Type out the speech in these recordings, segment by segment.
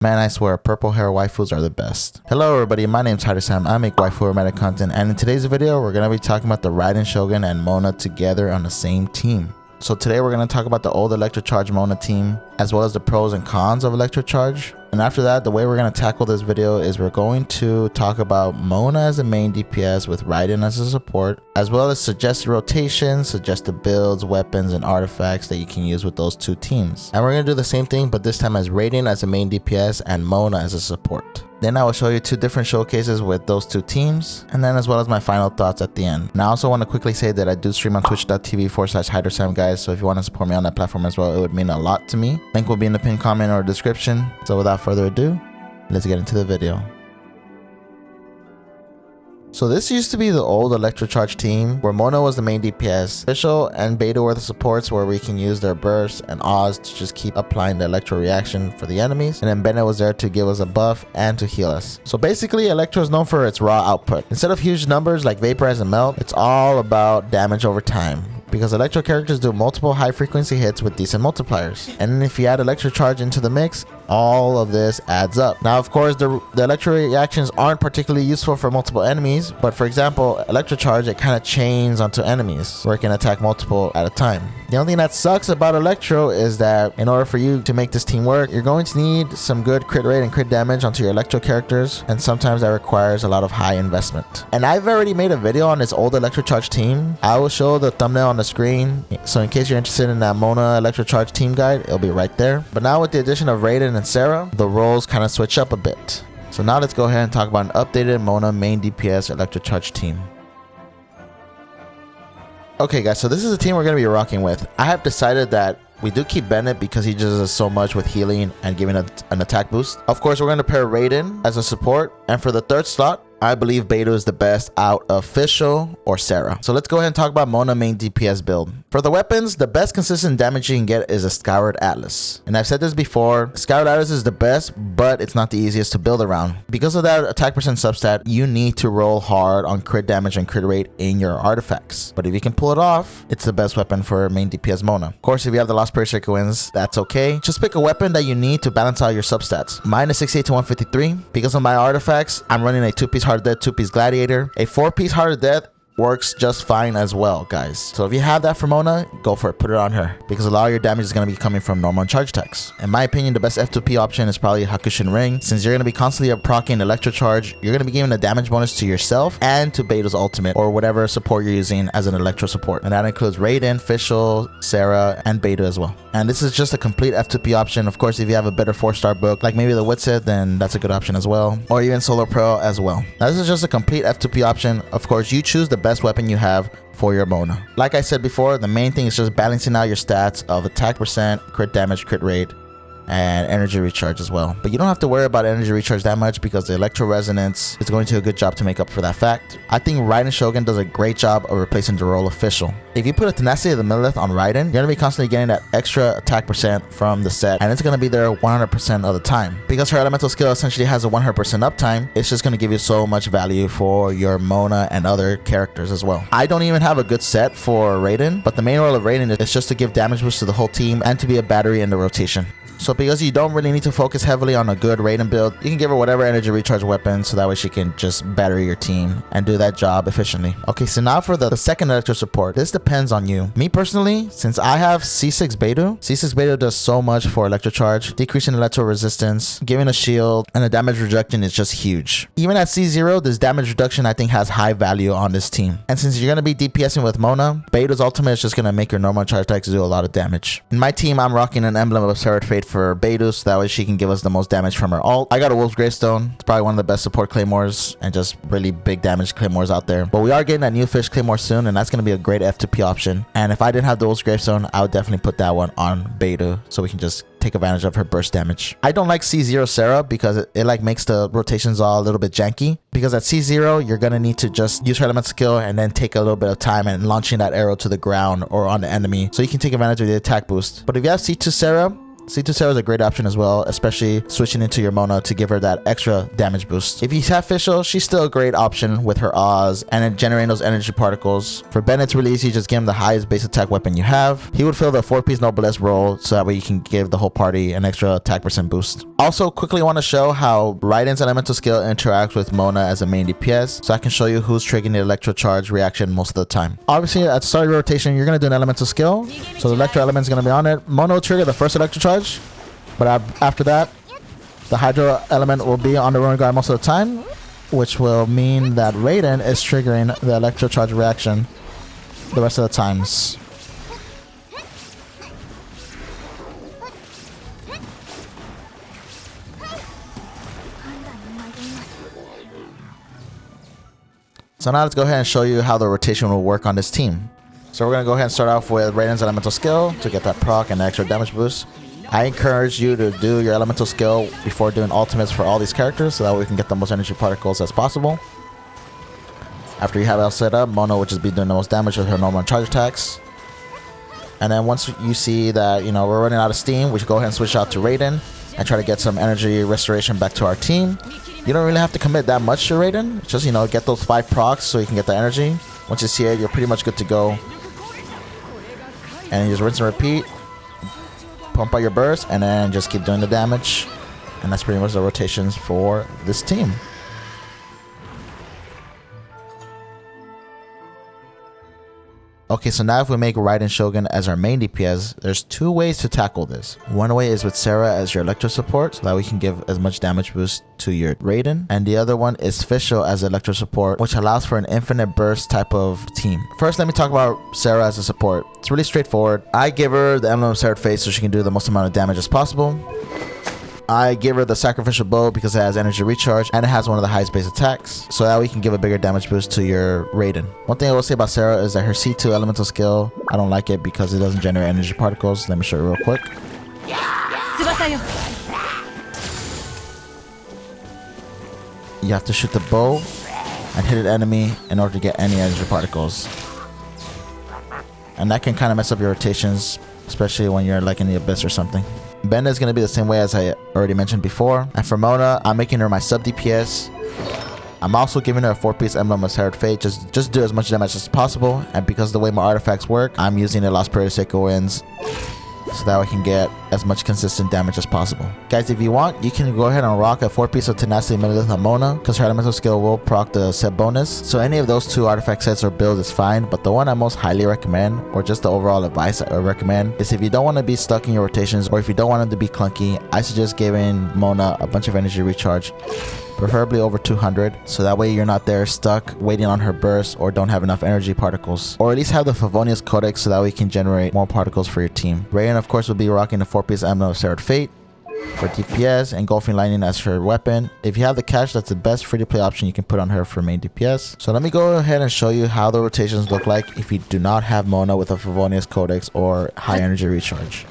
Man, I swear, purple hair waifus are the best. Hello everybody, my name's Sam. I make waifu romantic content, and in today's video, we're going to be talking about the Raiden Shogun and Mona together on the same team. So today we're going to talk about the old Electro Charge Mona team, as well as the pros and cons of Electro Charge. And after that, the way we're going to tackle this video is we're going to talk about Mona as a main DPS with Raiden as a support, as well as suggested rotations, suggested builds, weapons, and artifacts that you can use with those two teams. And we're going to do the same thing, but this time as Raiden as a main DPS and Mona as a support. Then I will show you two different showcases with those two teams, and then as well as my final thoughts at the end. And I also want to quickly say that I do stream on twitch.tv/HyderSam, guys, so if you want to support me on that platform as well, it would mean a lot to me. Link will be in the pinned comment or description. So without further ado, let's get into the video. So this used to be the old Electro Charge team, where Mona was the main DPS, Official and Beta were the supports where we can use their bursts and Oz to just keep applying the Electro reaction for the enemies, and then Bennett was there to give us a buff and to heal us. So basically, Electro is known for its raw output. Instead of huge numbers like Vaporize and Melt, it's all about damage over time, because Electro characters do multiple high frequency hits with decent multipliers. And if you add Electro Charge into the mix, all of this adds up. Now, of course, the Electro reactions aren't particularly useful for multiple enemies, but for example, Electro Charge, it kind of chains onto enemies where it can attack multiple at a time. The only thing that sucks about Electro is that in order for you to make this team work, you're going to need some good crit rate and crit damage onto your Electro characters, and sometimes that requires a lot of high investment. And I've already made a video on this old Electro Charge team. I will show the thumbnail on the screen, so in case you're interested in that Mona Electro Charge team guide, it'll be right there. But now with the addition of Raiden and Sarah, the roles kind of switch up a bit. So now let's go ahead and talk about an updated Mona main DPS Electro Charge team. Okay guys, so this is the team we're going to be rocking with. I have decided that we do keep Bennett because he just does so much with healing and giving an attack boost. Of course, we're going to pair Raiden as a support, and for the third slot, I believe Beta is the best out of Official or Sarah. So let's go ahead and talk about Mona main DPS build. For the weapons, the best consistent damage you can get is a Scoured Atlas. And I've said this before, Scoured Atlas is the best, but it's not the easiest to build around. Because of that attack percent substat, you need to roll hard on crit damage and crit rate in your artifacts. But if you can pull it off, it's the best weapon for main DPS Mona. Of course, if you have the Lost Prayer sequence, that's okay. Just pick a weapon that you need to balance out your substats. Mine is 68 to 153. Because of my artifacts, I'm running a 2-piece Heart of Death, 2-piece Gladiator. A 4-piece Heart of Death works just fine as well, guys. So if you have that for Mona, go for it, put it on her, because a lot of your damage is going to be coming from normal and charge attacks. In my opinion, the best F2P option is probably Hakushin Ring. Since you're going to be constantly proccing Electro Charge, you're going to be giving a damage bonus to yourself and to Beta's ultimate, or whatever support you're using as an Electro support. And that includes Raiden, Official, Sarah, and Beta as well. And this is just a complete F2P option. Of course, if you have a better 4-star book, like maybe the Witsit, then that's a good option as well, or even Solo Pro as well. Now, this is just a complete F2P option. Of course, you choose the best weapon you have for your Mona. Like I said before, the main thing is just balancing out your stats of attack percent, crit damage, crit rate, and energy recharge as well. But you don't have to worry about energy recharge that much, because the Electro Resonance is going to do a good job to make up for that fact. I think Raiden Shogun does a great job of replacing the role Official. If you put a Tenacity of the Millith on Raiden, you're going to be constantly getting that extra attack percent from the set, and it's going to be there 100% of the time. Because her elemental skill essentially has a 100% uptime, it's just going to give you so much value for your Mona and other characters as well. I don't even have a good set for Raiden, but the main role of Raiden is just to give damage boost to the whole team and to be a battery in the rotation. So because you don't really need to focus heavily on a good Raiden build, you can give her whatever energy recharge weapon, so that way she can just battery your team and do that job efficiently. Okay, so now for the second Electro support. This depends on you. Me personally, since I have C6 Beta does so much for Electro Charge, decreasing Electro resistance, giving a shield, and the damage reduction is just huge. Even at C0, this damage reduction I think has high value on this team. And since you're going to be DPSing with Mona, Beta's ultimate is just going to make your normal charge attacks do a lot of damage. In my team, I'm rocking an Emblem of Seraph Fate for Beta, so that way she can give us the most damage from her ult. I got a Wolf's Gravestone. It's probably one of the best support claymores and just really big damage claymores out there. But we are getting that new fish claymore soon, and that's going to be a great F2P option. And if I didn't have the Wolf's Gravestone, I would definitely put that one on Beta, so we can just take advantage of her burst damage. I don't like C0 Sarah because it like makes the rotations all a little bit janky, because at C0 you're gonna need to just use her element skill and then take a little bit of time and launching that arrow to the ground or on the enemy, so you can take advantage of the attack boost. But if you have C2 Sarah, C2 Sarah is a great option as well, especially switching into your Mona to give her that extra damage boost. If you have Fischl, she's still a great option with her Oz and then generating those energy particles. For Ben, it's really easy. Just give him the highest base attack weapon you have. He would fill the 4-piece Noblesse role, so that way you can give the whole party an extra attack percent boost. Also, quickly want to show how Raiden's elemental skill interacts with Mona as a main DPS, so I can show you who's triggering the electro charge reaction most of the time. Obviously, at the start of your rotation, you're going to do an elemental skill, so the electro element is going to be on it. Mona will trigger the first electro charge, but after that, the hydro element will be on the ruin guard most of the time, which will mean that Raiden is triggering the electro charge reaction the rest of the times. So now let's go ahead and show you how the rotation will work on this team. So we're going to go ahead and start off with Raiden's elemental skill to get that proc and extra damage boost. I encourage you to do your elemental skill before doing ultimates for all these characters so that we can get the most energy particles as possible. After you have it all set up, Mona will just be doing the most damage with her normal charge attacks. And then once you see that, you know, we're running out of steam, we should go ahead and switch out to Raiden and try to get some energy restoration back to our team. You don't really have to commit that much to Raiden. Just, you know, get those 5 procs so you can get the energy. Once you see it, you're pretty much good to go. And you just rinse and repeat. Pump out your burst and then just keep doing the damage. And that's pretty much the rotations for this team. Okay, so now if we make Raiden Shogun as our main DPS, there's 2 ways to tackle this. One way is with Sarah as your electro support, so that we can give as much damage boost to your Raiden. And the other one is Fischl as electro support, which allows for an infinite burst type of team. First, let me talk about Sarah as a support. It's really straightforward. I give her the Emblem of Severed Fate so she can do the most amount of damage as possible. I give her the Sacrificial Bow because it has energy recharge and it has one of the highest base attacks, so that we can give a bigger damage boost to your Raiden. One thing I will say about Sarah is that her C2 elemental skill, I don't like it because it doesn't generate energy particles. Let me show you real quick. You have to shoot the bow and hit an enemy in order to get any energy particles. And that can kind of mess up your rotations, especially when you're like in the abyss or something. Ben is going to be the same way as I already mentioned before. And for Mona, I'm making her my sub DPS. I'm also giving her a 4-piece Emblem of Severed Fate. Just do as much damage as possible. And because of the way my artifacts work, I'm using the Lost Period Seiko Winds so that I can get as much consistent damage as possible. Guys, if you want, you can go ahead and rock a 4-piece of Tenacity Megalith on Mona because her elemental skill will proc the set bonus. So any of those 2 artifact sets or builds is fine, but the one I most highly recommend, or just the overall advice I recommend, is if you don't want to be stuck in your rotations or if you don't want them to be clunky, I suggest giving Mona a bunch of energy recharge, preferably over 200, so that way you're not there stuck waiting on her burst or don't have enough energy particles. Or at least have the Favonius Codex so that we can generate more particles for your team. Raiden, of course, will be rocking the 4-piece Emblem of Severed Fate for DPS, Engulfing Lightning as her weapon. If you have the cash, that's the best free-to-play option you can put on her for main DPS. So let me go ahead and show you how the rotations look like if you do not have Mona with a Favonius Codex or high energy recharge.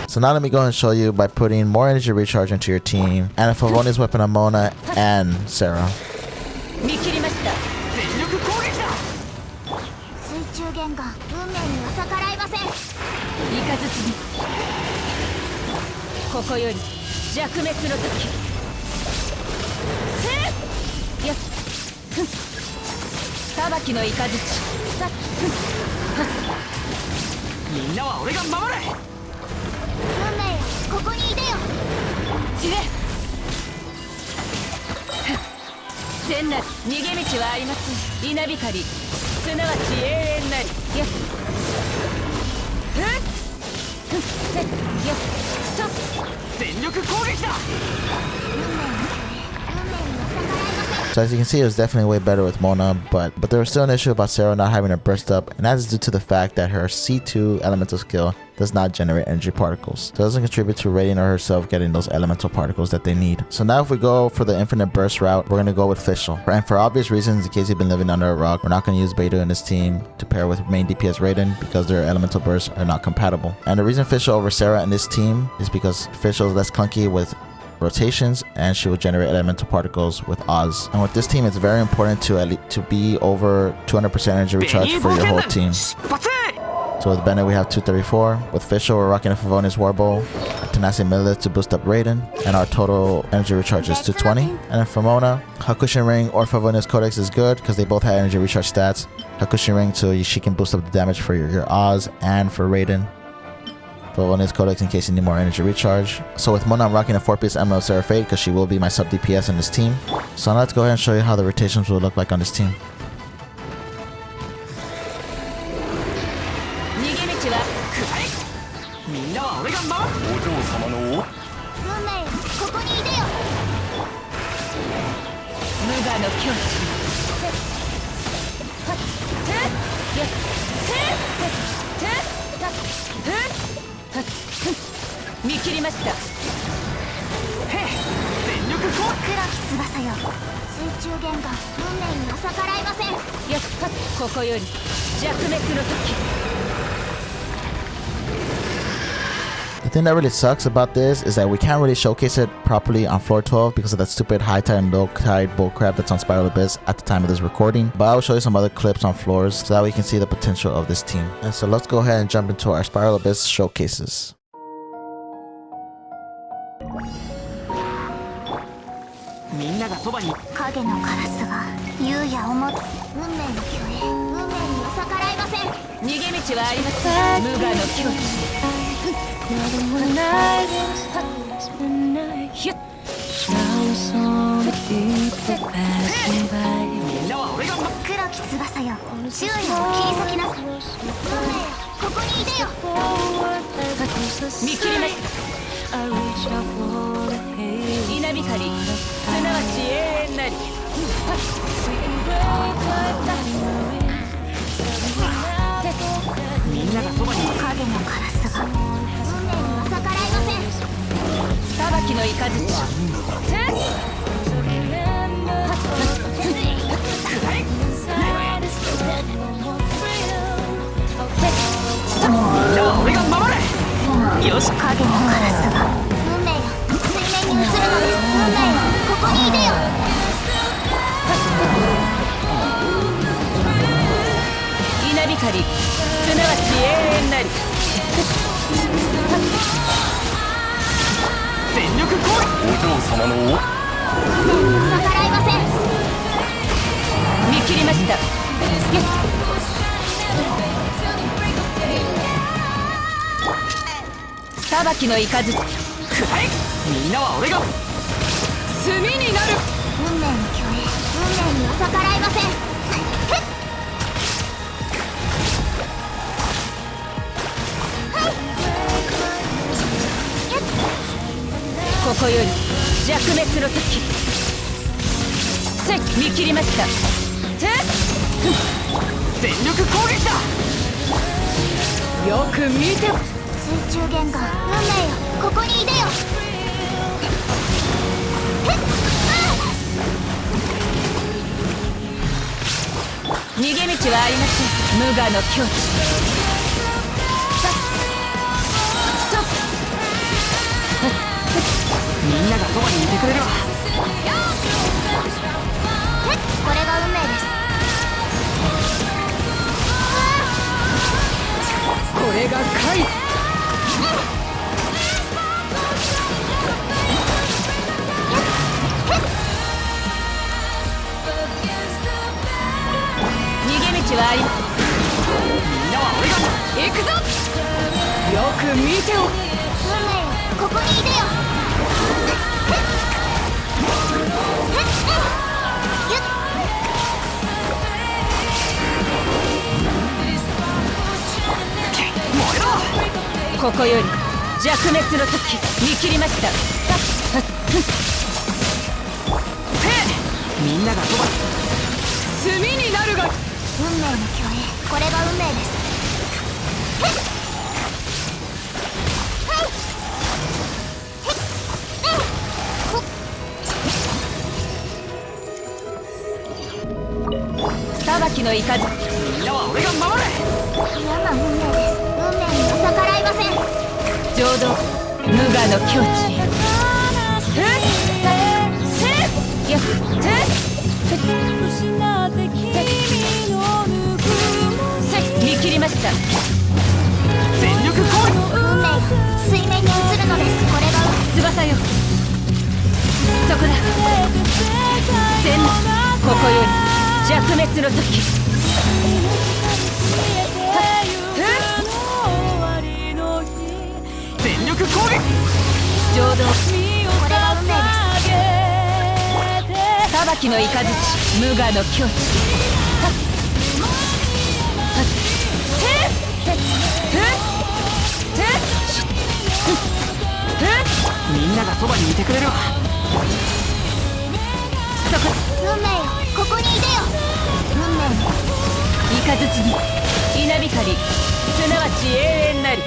So now let me go and show you by putting more energy recharge into your team and a Favonius weapon on Mona and Sarah. So as you can see, it was definitely way better with Mona, but there was still an issue about Sarah not having her burst up, and that is due to the fact that her C2 elemental skill does not generate energy particles. So it doesn't contribute to Raiden or herself getting those elemental particles that they need. So now if we go for the infinite burst route, we're going to go with Fischl. And for obvious reasons, in case you've been living under a rock, we're not going to use Beta in this team to pair with main DPS Raiden because their elemental bursts are not compatible. And the reason Fischl over Sarah in this team is because Fischl is less clunky with rotations and she will generate elemental particles with Oz. And with this team, it's very important to be over 200% energy recharge for your whole team. So with Bennett, we have 234. With Fischl, we're rocking a Favonius Warbow, Tenacity Millet to boost up Raiden, and our total energy recharge is 220. And then for Mona, Hakushin Ring or Favonius Codex is good because they both have energy recharge stats. Hakushin Ring, so she can boost up the damage for your Oz and for Raiden. Favonius Codex in case you need more energy recharge. So with Mona, I'm rocking a 4-piece Emerald Seraphate because she will be my sub DPS in this team. So now let's go ahead and show you how the rotations will look like on this team. The thing that really sucks about this is that we can't really showcase it properly on floor 12 because of that stupid high tide and low tide bullcrap that's on Spiral Abyss at the time of this recording. But I will show you some other clips on floors so that we can see the potential of this team. And so let's go ahead and jump into our Spiral Abyss showcases. みんながそばに炭になるが。運命の共栄、これが運命です。裁きのいかず、みんなは俺が守れ。嫌な運命です。運命には逆らいません。浄土無我の境地へ。見切りました。全力攻撃。運命が水面に映るのです。これが翼よ、そこだ。全ここより弱滅の時。全力攻撃。浄土、これが運命です。裁きの雷、無我の境地。みんながそばにいてくれるわ。そこ、運命よ、ここにいてよ。運命の雷に稲光、すなわち永遠なり。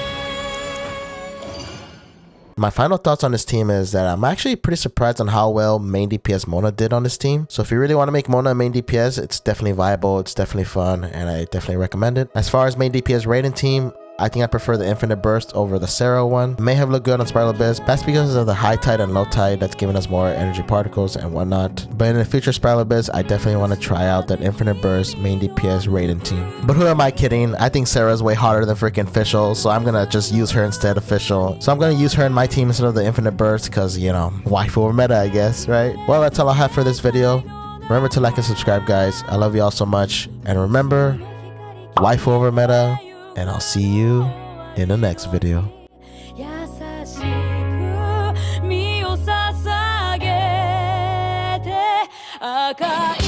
My final thoughts on this team is that I'm actually pretty surprised on how well main DPS Mona did on this team. So if you really want to make Mona a main DPS, it's definitely viable, it's definitely fun, and I definitely recommend it. As far as main DPS Raiden team, I think I prefer the Infinite Burst over the Sarah one. It may have looked good on Spiral Abyss. That's because of the high tide and low tide that's giving us more energy particles and whatnot. But in the future Spiral Abyss, I definitely want to try out that Infinite Burst main DPS Raiden team. But who am I kidding? I think Sarah's way harder than freaking Fischl, so I'm gonna just use her instead of Fischl. So I'm gonna use her in my team instead of the Infinite Burst because, you know, waifu or meta, I guess, right? Well, that's all I have for this video. Remember to like and subscribe, guys. I love you all so much. And remember, waifu over meta, and I'll see you in the next video. 優しく身を捧げて赤い